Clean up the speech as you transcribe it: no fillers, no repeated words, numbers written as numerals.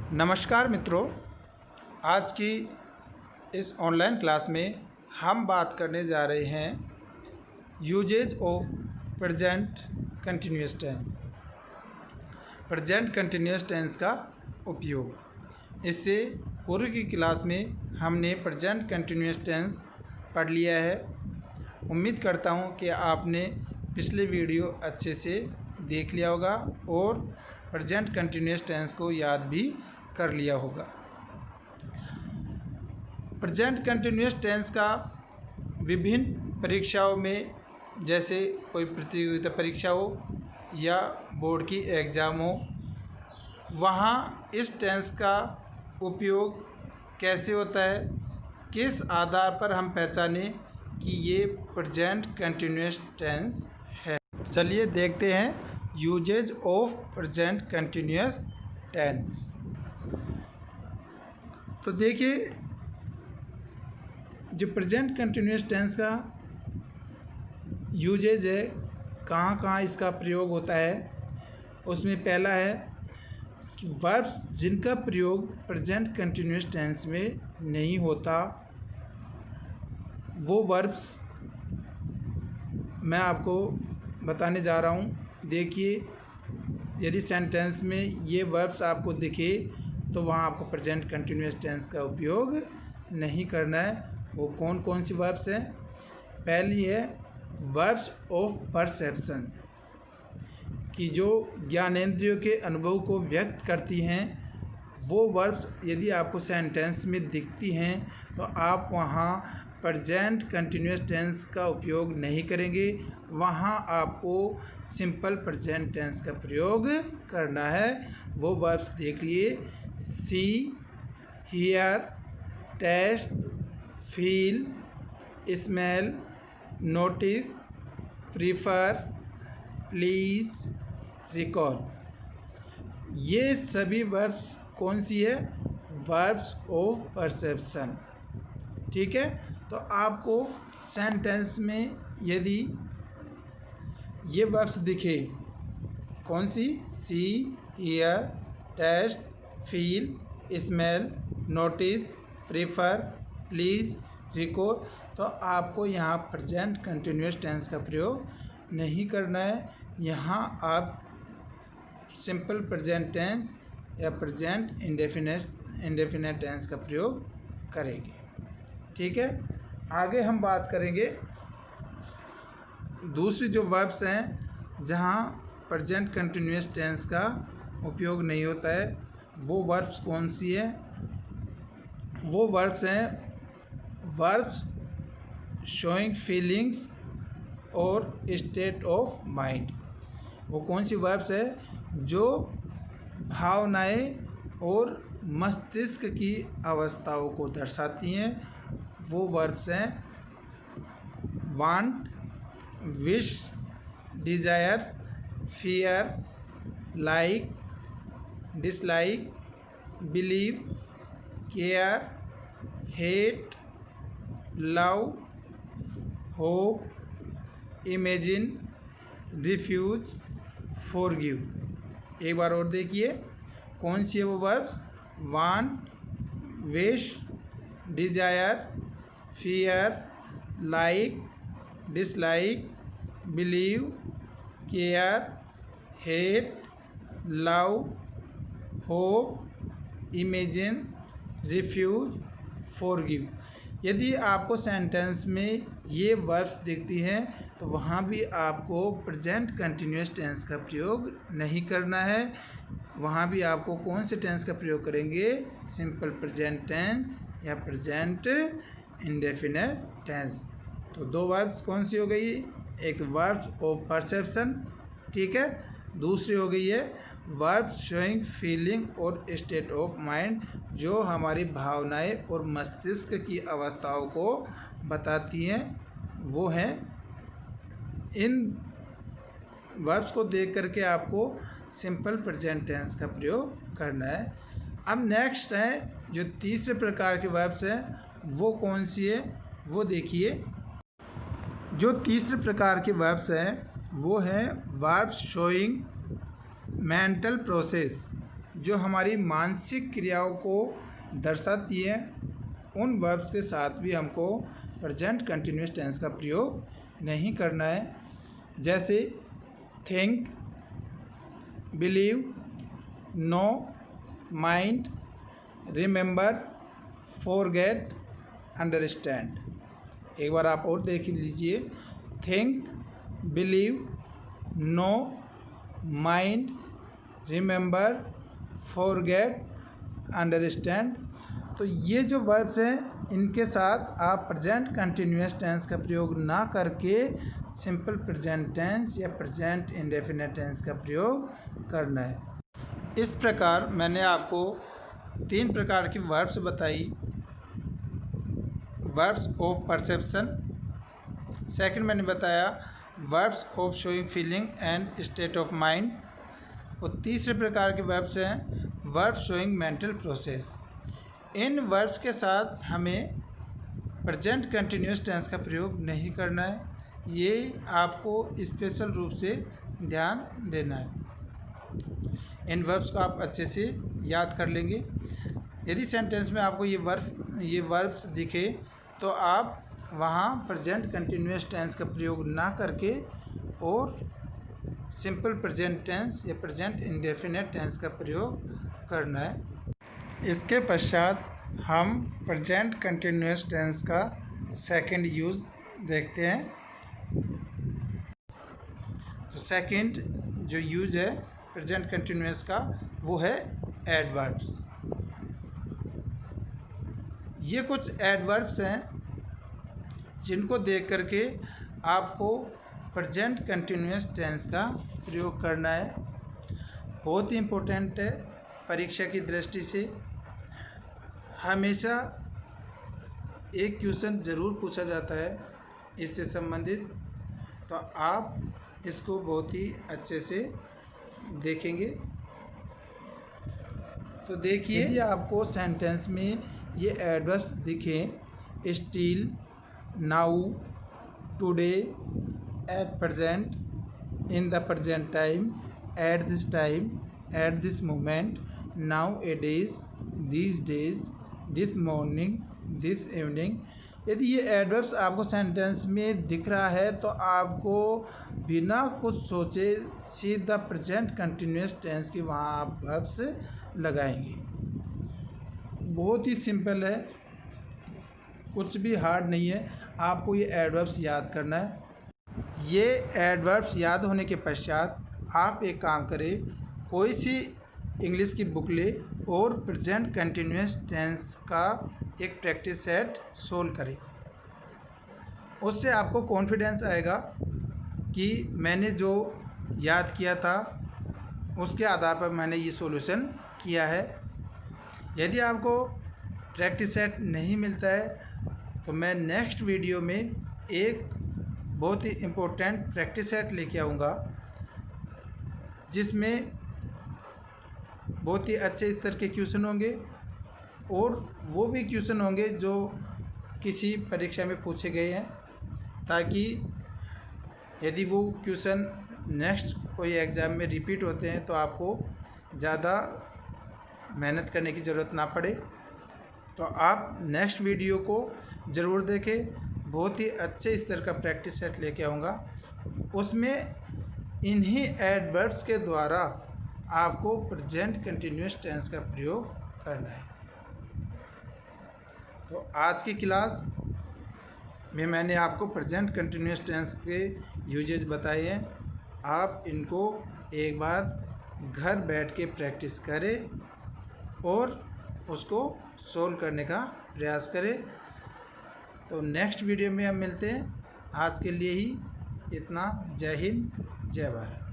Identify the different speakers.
Speaker 1: नमस्कार मित्रों, आज की इस ऑनलाइन क्लास में हम बात करने जा रहे हैं uses of present continuous tense. Present continuous tense का उपयोग। इससे पूर्व की क्लास में हमने प्रेजेंट कंटिन्यूअस टेंस पढ़ लिया है। उम्मीद करता हूं कि आपने पिछले वीडियो अच्छे से देख लिया होगा और प्रेजेंट कंटिन्यूअस टेंस को याद भी कर लिया होगा। प्रेजेंट कंटिन्यूअस टेंस का विभिन्न परीक्षाओं में, जैसे कोई प्रतियोगिता परीक्षा हो या बोर्ड की एग्ज़ाम हो, वहाँ इस टेंस का उपयोग कैसे होता है, किस आधार पर हम पहचानें कि ये प्रेजेंट कंटिन्यूअस टेंस है। चलिए देखते हैं uses of present continuous tense. तो देखिए, जो प्रेजेंट कंटिन्यूअस टेंस का यूजेज है, कहाँ कहाँ इसका प्रयोग होता है, उसमें पहला है कि वर्ब्स जिनका प्रयोग प्रेजेंट कंटिन्यूअस टेंस में नहीं होता, वो वर्ब्स मैं आपको बताने जा रहा हूँ। देखिए, यदि सेंटेंस में ये वर्ब्स आपको दिखे तो वहाँ आपको प्रेजेंट कंटिन्यूअस टेंस का उपयोग नहीं करना है। वो कौन कौन सी वर्ब्स हैं? पहली है वर्ब्स ऑफ परसेप्शन, कि जो ज्ञानेंद्रियों के अनुभव को व्यक्त करती हैं, वो वर्ब्स यदि आपको सेंटेंस में दिखती हैं तो आप वहाँ प्रेजेंट कंटिन्यूअस टेंस का उपयोग नहीं करेंगे। वहाँ आपको सिंपल प्रेजेंट टेंस का प्रयोग करना है। वो वर्ब्स देख लिए: see, hear, taste, feel, smell, notice, prefer, please, recall. ये सभी वर्ब्स कौन सी है? Verbs of perception. ठीक है, तो आपको सेंटेंस में यदि ये वर्ब्स दिखे, कौन सी? See, hear, taste, feel, smell, notice, prefer, please, recall, तो आपको यहाँ प्रेजेंट कंटिन्यूअस टेंस का प्रयोग नहीं करना है। यहाँ आप सिंपल प्रेजेंट टेंस या प्रेजेंट इंडेफिनिट टेंस का प्रयोग करेंगे। ठीक है, आगे हम बात करेंगे दूसरी जो वर्ब्स हैं जहाँ प्रेजेंट कंटिन्यूअस टेंस का उपयोग नहीं होता है। वो वर्ब्स कौन सी है? वो वर्ब्स हैं वर्ब्स शोइंग फीलिंग्स और स्टेट ऑफ माइंड। वो कौन सी वर्ब्स है? जो भावनाएं और मस्तिष्क की अवस्थाओं को दर्शाती हैं। वो वर्ब्स हैं want, wish, desire, fear, like, dislike, believe, care, hate, love, hope, imagine, refuse, forgive. एक बार और देखिए, कौन सी है वो verbs? Want, wish, desire, fear, like, dislike, believe, care, hate, love, hope, imagine, refuse, forgive. यदि आपको सेंटेंस में ये वर्ब्स दिखती हैं तो वहाँ भी आपको प्रेजेंट कंटिन्यूअस टेंस का प्रयोग नहीं करना है। वहाँ भी आपको कौन से टेंस का प्रयोग करेंगे? सिंपल प्रेजेंट टेंस या प्रेजेंट इंडेफिनिट टेंस। तो दो वर्ब्स कौन सी हो गई? एक वर्ब्स ऑफ परसेप्शन, ठीक है, दूसरी हो गई है वर्ब्स शोइंग फीलिंग और स्टेट ऑफ माइंड, जो हमारी भावनाएं और मस्तिष्क की अवस्थाओं को बताती हैं। वो हैं, इन वर्ब्स को देख करके आपको सिंपल प्रेजेंट टेंस का प्रयोग करना है। अब नेक्स्ट है जो तीसरे प्रकार के वर्ब्स हैं, वो कौन सी है? वो देखिए, जो तीसरे प्रकार के वर्ब्स हैं वो हैं वर्ब्स शोइंग मेंटल प्रोसेस, जो हमारी मानसिक क्रियाओं को दर्शाती है, उन वर्ब्स के साथ भी हमको प्रेजेंट कंटिन्यूअस टेंस का प्रयोग नहीं करना है। जैसे think, believe, know, mind, remember, forget, understand. एक बार आप और देख लीजिए। Think, believe, know, mind, remember, forget, understand. तो ये जो वर्ब्स हैं, इनके साथ आप प्रेजेंट कंटिन्यूअस टेंस का प्रयोग ना करके सिंपल प्रेजेंट टेंस या प्रेजेंट इंडेफिनिट टेंस का प्रयोग करना है। इस प्रकार मैंने आपको 3 प्रकार की वर्ब्स बताई। वर्ब्स ऑफ परसेप्शन, सेकंड मैंने बताया verbs of showing feeling and state of mind, और तीसरे प्रकार के वर्ब्स हैं वर्ब्स शोइंग मेंटल प्रोसेस। इन वर्ब्स के साथ हमें प्रेजेंट कंटिन्यूअस टेंस का प्रयोग नहीं करना है, ये आपको स्पेशल रूप से ध्यान देना है। इन वर्ब्स को आप अच्छे से याद कर लेंगे। यदि सेंटेंस में आपको ये वर्ब्स दिखे तो आप वहाँ प्रेजेंट कंटिन्यूअस टेंस का प्रयोग ना करके और सिंपल प्रेजेंट टेंस या प्रेजेंट इंडेफिनिट टेंस का प्रयोग करना है। इसके पश्चात हम प्रेजेंट कंटिन्यूअस टेंस का सेकंड यूज़ देखते हैं। तो सेकंड जो यूज़ है प्रेजेंट कंटिन्यूअस का वो है एडवर्ब्स। ये कुछ एडवर्ब्स हैं जिनको देख करके आपको प्रेजेंट कंटिन्यूअस टेंस का प्रयोग करना है। बहुत ही इम्पोर्टेंट है परीक्षा की दृष्टि से। हमेशा एक क्वेश्चन ज़रूर पूछा जाता है इससे संबंधित, तो आप इसको बहुत ही अच्छे से देखेंगे। तो देखिए, यदि आपको सेंटेंस में ये एडवर्ब्स दिखें, still, now, today, at present, in the present time, at this time, at this moment, now A days, these days, this morning, this evening, यदि ये एडवर्ब्स आपको सेंटेंस में दिख रहा है तो आपको बिना कुछ सोचे सीधा प्रेजेंट कंटिन्यूअस टेंस की वहाँ आप वर्ब्स लगाएंगे। बहुत ही सिंपल है, कुछ भी हार्ड नहीं है। आपको ये एडवर्ब्स याद करना है। ये एडवर्ब्स याद होने के पश्चात आप एक काम करें, कोई सी इंग्लिश की बुक ले और प्रेजेंट कंटिन्यूअस टेंस का एक प्रैक्टिस सेट सोल्व करें। उससे आपको कॉन्फिडेंस आएगा कि मैंने जो याद किया था उसके आधार पर मैंने ये सॉल्यूशन किया है। यदि आपको प्रैक्टिस सेट नहीं मिलता है तो मैं नेक्स्ट वीडियो में एक बहुत ही इम्पोर्टेंट प्रैक्टिस सेट लेके आऊँगा, जिसमें बहुत ही अच्छे स्तर के क्वेश्चन होंगे और वो भी क्वेश्चन होंगे जो किसी परीक्षा में पूछे गए हैं, ताकि यदि वो क्वेश्चन नेक्स्ट कोई एग्ज़ाम में रिपीट होते हैं तो आपको ज़्यादा मेहनत करने की ज़रूरत ना पड़े। तो आप नेक्स्ट वीडियो को ज़रूर देखें। बहुत ही अच्छे स्तर का प्रैक्टिस सेट लेके आऊँगा। उसमें इन्हीं एडवर्ब्स के द्वारा आपको प्रेजेंट कंटिन्यूअस टेंस का प्रयोग करना है। तो आज की क्लास में मैंने आपको प्रेजेंट कंटिन्यूअस टेंस के यूजेज बताए हैं। आप इनको एक बार घर बैठ के प्रैक्टिस करें और उसको सोल्व करने का प्रयास करें। तो नेक्स्ट वीडियो में हम मिलते हैं। आज के लिए ही इतना। जय हिंद, जय भारत।